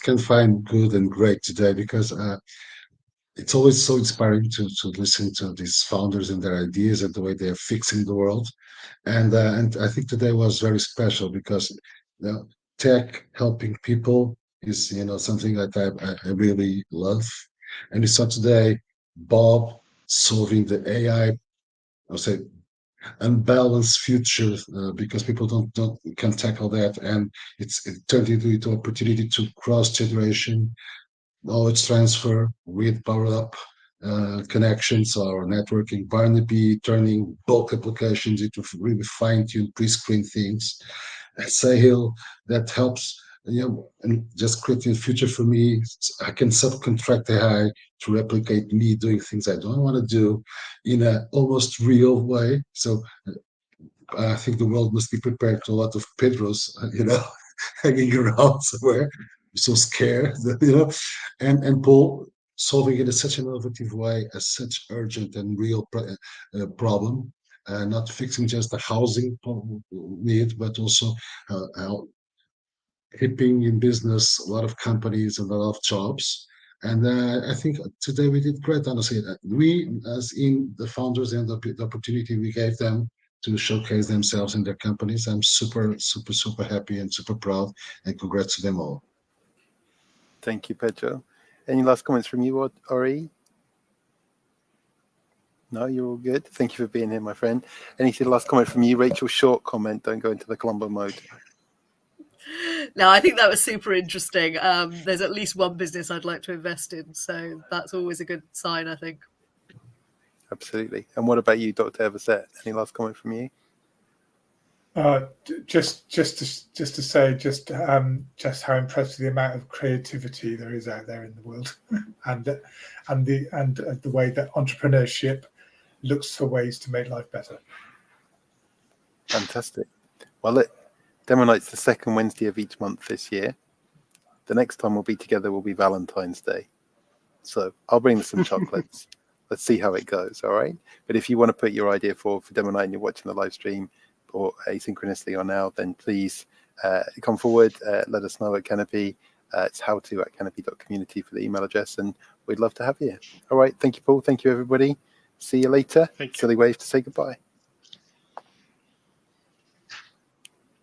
can't find good and great today, because it's always so inspiring to listen to these founders and their ideas and the way they are fixing the world. And I think today was very special, because tech helping people is something that I really love. And we saw today Bob solving the AI, I'll say, unbalanced future, because people can tackle that, and it turned into an opportunity to cross generation knowledge transfer with power up connections or networking. Barnaby turning bulk applications into really fine-tuned pre-screen things. Sahil that helps, and just creating a future for me. I can subcontract AI to replicate me doing things I don't want to do in an almost real way. So I think the world must be prepared to a lot of Pedros, hanging around somewhere. I'm so scared, and Paul solving it in such an innovative way, as such urgent and real problem, not fixing just the housing need, but also keeping in business a lot of companies and a lot of jobs. And I think today we did great, honestly. We, as in the founders and the opportunity we gave them to showcase themselves in their companies, I'm super, super, super happy and super proud, and congrats to them all. Thank you, Pedro. Any last comments from you, Ori? No, you're all good. Thank you for being here, my friend. Any last comment from you, Rachel? Short comment. Don't go into the Columbo mode. No, I think that was super interesting. There's at least one business I'd like to invest in, so that's always a good sign, I think. Absolutely. And what about you, Dr. Eversett? Any last comment from you? Just to say how impressed with the amount of creativity there is out there in the world, and the way that entrepreneurship looks for ways to make life better. Fantastic. Well, Demo Night's the second Wednesday of each month this year. The next time we'll be together will be Valentine's Day. So I'll bring some chocolates. Let's see how it goes, all right? But if you want to put your idea forward for Demo Night and you're watching the live stream or asynchronously or now, then please come forward, let us know at Canopy. It's howto@canopy.community for the email address, and we'd love to have you. All right, thank you, Paul. Thank you, everybody. See you later. Thank you. Silly wave to say goodbye.